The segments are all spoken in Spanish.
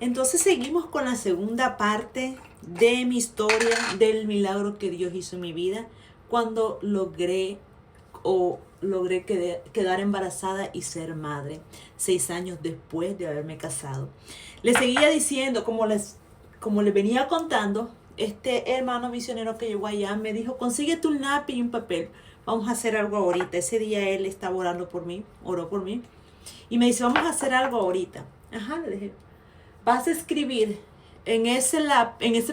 Entonces seguimos con la segunda parte de mi historia, del milagro que Dios hizo en mi vida, cuando logré quedar embarazada y ser madre, 6 años después de haberme casado. Les seguía diciendo, como les venía contando, este hermano misionero que llegó allá me dijo, consíguete un lápiz y un papel, vamos a hacer algo ahorita. Ese día él estaba oró por mí, y me dice, vamos a hacer algo ahorita. Ajá, le dije, vas a escribir en ese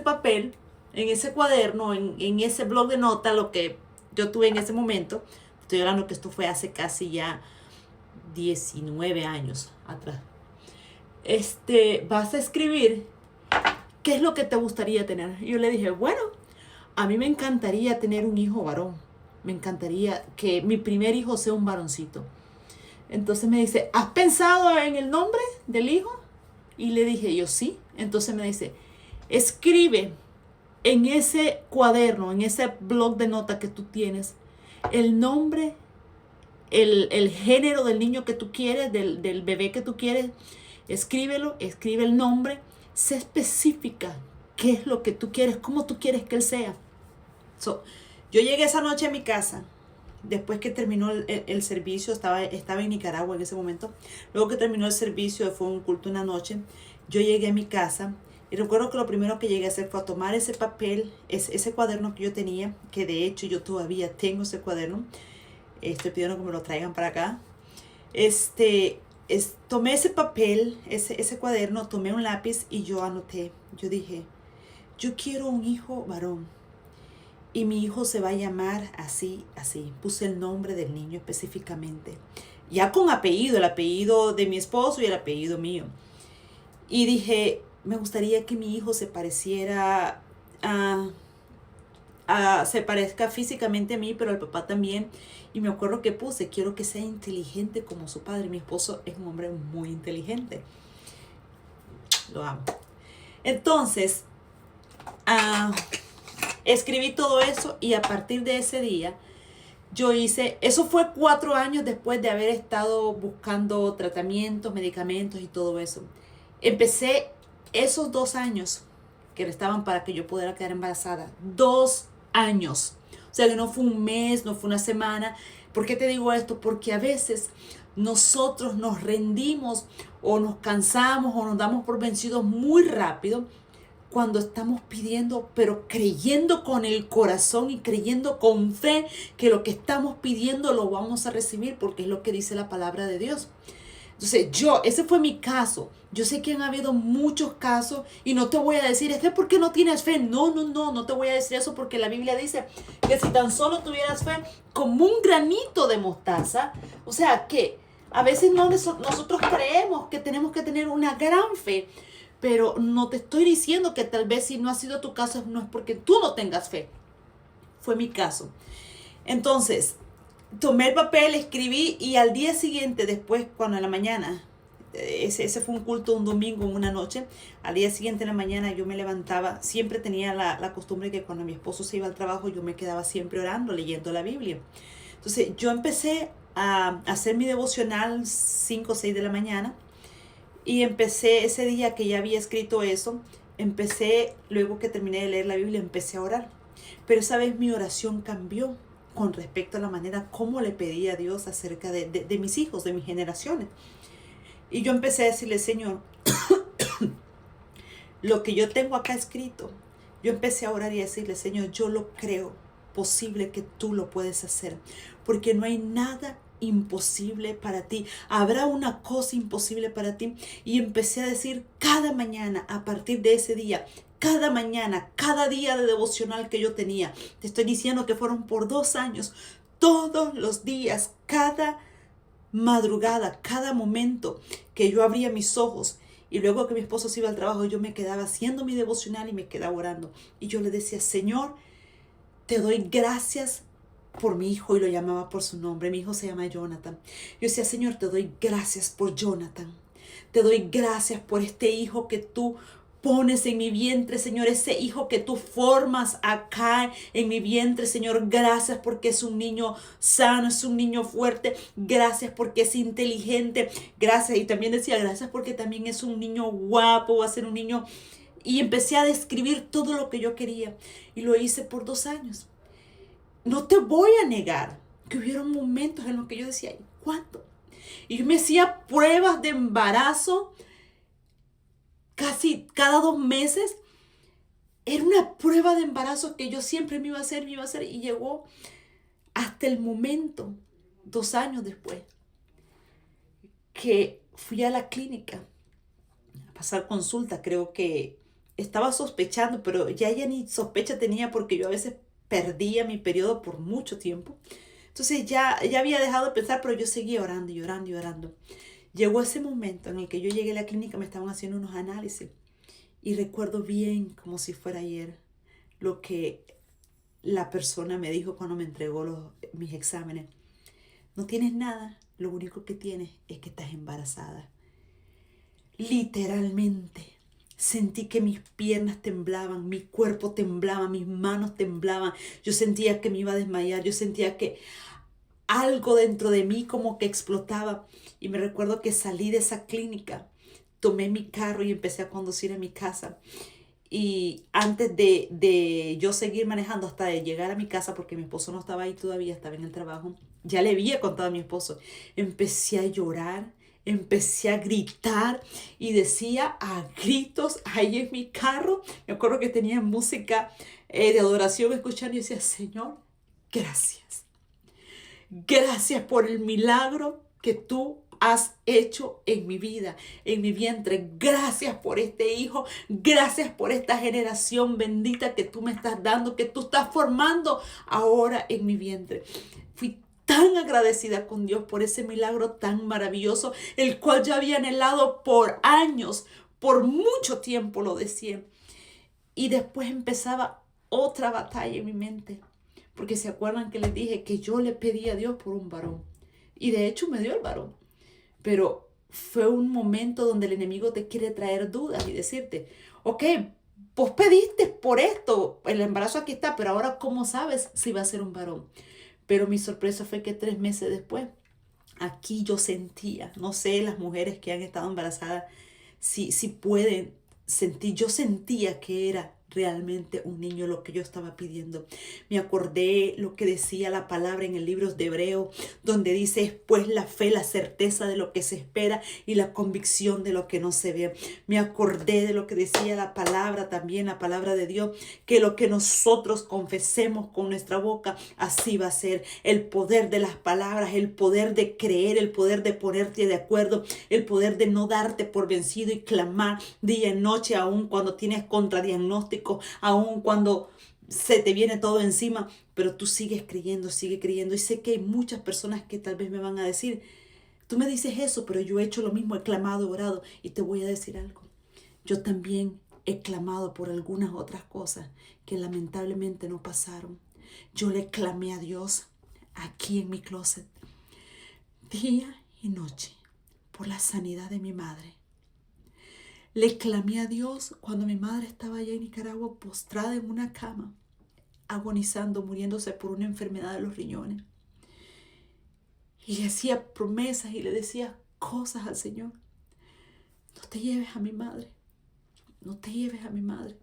papel, en ese cuaderno, en ese blog de notas, lo que yo tuve en ese momento. Estoy hablando que esto fue hace casi ya 19 años atrás. Vas a escribir qué es lo que te gustaría tener. Y yo le dije, bueno, a mí me encantaría tener un hijo varón. Me encantaría que mi primer hijo sea un varoncito. Entonces me dice, ¿has pensado en el nombre del hijo? Y le dije yo, sí. Entonces me dice, escribe en ese cuaderno, en ese blog de notas que tú tienes, el nombre, el género del niño que tú quieres, del bebé que tú quieres. Escríbelo, escribe el nombre, sé específica qué es lo que tú quieres, cómo tú quieres que él sea. Yo llegué esa noche a mi casa, después que terminó el servicio. Estaba en Nicaragua en ese momento. Luego que terminó el servicio, fue un culto una noche, yo llegué a mi casa y recuerdo que lo primero que llegué a hacer fue a tomar ese papel, ese cuaderno que yo tenía, que de hecho yo todavía tengo ese cuaderno. Estoy pidiendo que me lo traigan para acá. Tomé ese papel, ese cuaderno, tomé un lápiz y yo anoté. Yo dije, yo quiero un hijo varón. Y mi hijo se va a llamar así, así. Puse el nombre del niño específicamente. Ya con apellido, el apellido de mi esposo y el apellido mío. Y dije, me gustaría que mi hijo se pareciera se parezca físicamente a mí, pero al papá también. Y me acuerdo que puse, quiero que sea inteligente como su padre. Mi esposo es un hombre muy inteligente. Lo amo. Entonces, escribí todo eso y a partir de ese día yo hice, eso fue 4 años después de haber estado buscando tratamientos, medicamentos y todo eso. Empecé esos 2 años que restaban para que yo pudiera quedar embarazada. 2 años. O sea que no fue un mes, no fue una semana. ¿Por qué te digo esto? Porque a veces nosotros nos rendimos o nos cansamos o nos damos por vencidos muy rápido cuando estamos pidiendo, pero creyendo con el corazón y creyendo con fe que lo que estamos pidiendo lo vamos a recibir, porque es lo que dice la palabra de Dios. Entonces ese fue mi caso. Yo sé que han habido muchos casos y no te voy a decir, es porque no tienes fe. No te voy a decir eso, porque la Biblia dice que si tan solo tuvieras fe como un granito de mostaza, o sea que a veces nosotros creemos que tenemos que tener una gran fe, pero no te estoy diciendo que tal vez si no ha sido tu caso no es porque tú no tengas fe. Fue mi caso. Entonces, tomé el papel, escribí y al día siguiente, después, cuando en la mañana, ese fue un culto un domingo, una noche, al día siguiente en la mañana yo me levantaba, siempre tenía la costumbre que cuando mi esposo se iba al trabajo yo me quedaba siempre orando, leyendo la Biblia. Entonces yo empecé a hacer mi devocional 5 o 6 de la mañana y empecé ese día que ya había escrito eso, luego que terminé de leer la Biblia, empecé a orar. Pero esa vez mi oración cambió con respecto a la manera como le pedía a Dios acerca de mis hijos, de mis generaciones. Y yo empecé a decirle, Señor, lo que yo tengo acá escrito, yo empecé a orar y a decirle, Señor, yo lo creo posible que tú lo puedes hacer, porque no hay nada imposible para ti. Habrá una cosa imposible para ti. Y empecé a decir cada mañana, a partir de ese día, cada mañana, cada día de devocional que yo tenía, te estoy diciendo que fueron por 2 años, todos los días, cada madrugada, cada momento que yo abría mis ojos y luego que mi esposo se iba al trabajo, yo me quedaba haciendo mi devocional y me quedaba orando. Y yo le decía, Señor, te doy gracias por mi hijo, y lo llamaba por su nombre. Mi hijo se llama Jonathan. Yo decía, Señor, te doy gracias por Jonathan. Te doy gracias por este hijo que tú pones en mi vientre, Señor, ese hijo que tú formas acá en mi vientre, Señor. Gracias porque es un niño sano, es un niño fuerte. Gracias porque es inteligente. Gracias. Y también decía, gracias porque también es un niño guapo, va a ser un niño. Y empecé a describir todo lo que yo quería. Y lo hice por 2 años. No te voy a negar que hubieron momentos en los que yo decía, ¿cuándo? Y yo me hacía pruebas de embarazo casi cada 2 meses. Era una prueba de embarazo que yo siempre me iba a hacer. Y llegó hasta el momento, 2 años después, que fui a la clínica a pasar consulta. Creo que estaba sospechando, pero ya ni sospecha tenía porque yo a veces perdía mi periodo por mucho tiempo. Entonces ya había dejado de pensar, pero yo seguía orando y orando y orando. Llegó ese momento en el que yo llegué a la clínica, me estaban haciendo unos análisis. Y recuerdo bien, como si fuera ayer, lo que la persona me dijo cuando me entregó mis exámenes. No tienes nada, lo único que tienes es que estás embarazada. Literalmente. Sentí que mis piernas temblaban, mi cuerpo temblaba, mis manos temblaban. Yo sentía que me iba a desmayar, yo sentía que algo dentro de mí como que explotaba. Y me recuerdo que salí de esa clínica, tomé mi carro y empecé a conducir a mi casa. Y antes de yo seguir manejando hasta de llegar a mi casa, porque mi esposo no estaba ahí todavía, estaba en el trabajo, ya le había contado a mi esposo, empecé a llorar, empecé a gritar y decía a gritos ahí en mi carro. Me acuerdo que tenía música de adoración escuchando y decía, Señor, gracias. Gracias por el milagro que tú has hecho en mi vida, en mi vientre. Gracias por este hijo. Gracias por esta generación bendita que tú me estás dando, que tú estás formando ahora en mi vientre. Fui tan agradecida con Dios por ese milagro tan maravilloso, el cual yo había anhelado por años, por mucho tiempo lo decía. Y después empezaba otra batalla en mi mente. Porque se acuerdan que les dije que yo le pedí a Dios por un varón. Y de hecho me dio el varón. Pero fue un momento donde el enemigo te quiere traer dudas y decirte, ok, vos pediste por esto, el embarazo aquí está, pero ahora ¿cómo sabes si va a ser un varón? Pero mi sorpresa fue que 3 meses después, aquí yo sentía, no sé, las mujeres que han estado embarazadas, si pueden sentir, yo sentía que era realmente un niño lo que yo estaba pidiendo. Me acordé lo que decía la palabra en el libro de Hebreo, donde dice, pues la fe, la certeza de lo que se espera y la convicción de lo que no se ve. Me acordé de lo que decía la palabra también, la palabra de Dios, que lo que nosotros confesemos con nuestra boca, así va a ser. El poder de las palabras, el poder de creer, el poder de ponerte de acuerdo, el poder de no darte por vencido y clamar día y noche, aun cuando tienes contradiagnóstico, aun cuando se te viene todo encima, pero tú sigues creyendo, sigue creyendo. Y sé que hay muchas personas que tal vez me van a decir, tú me dices eso, pero yo he hecho lo mismo, he clamado, orado. Y te voy a decir algo, yo también he clamado por algunas otras cosas que lamentablemente no pasaron. Yo le clamé a Dios aquí en mi closet, día y noche, por la sanidad de mi madre. Le clamé a Dios cuando mi madre estaba allá en Nicaragua postrada en una cama, agonizando, muriéndose por una enfermedad de los riñones. Y le hacía promesas y le decía cosas al Señor. No te lleves a mi madre, no te lleves a mi madre.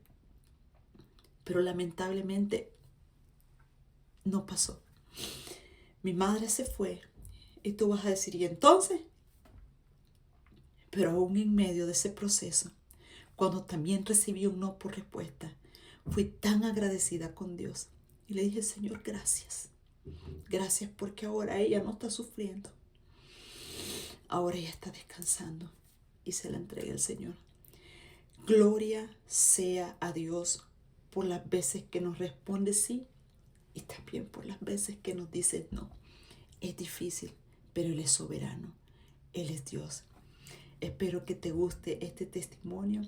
Pero lamentablemente no pasó. Mi madre se fue y tú vas a decir, ¿y entonces? Pero aún en medio de ese proceso, cuando también recibí un no por respuesta, fui tan agradecida con Dios. Y le dije, Señor, gracias. Gracias porque ahora ella no está sufriendo. Ahora ella está descansando. Y se la entregué al Señor. Gloria sea a Dios por las veces que nos responde sí y también por las veces que nos dice no. Es difícil, pero Él es soberano. Él es Dios. Espero que te guste este testimonio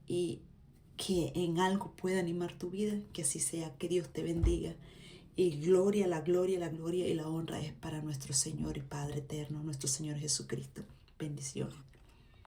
y que en algo pueda animar tu vida, que así sea, que Dios te bendiga. Y la gloria y la honra es para nuestro Señor y Padre eterno, nuestro Señor Jesucristo. Bendiciones.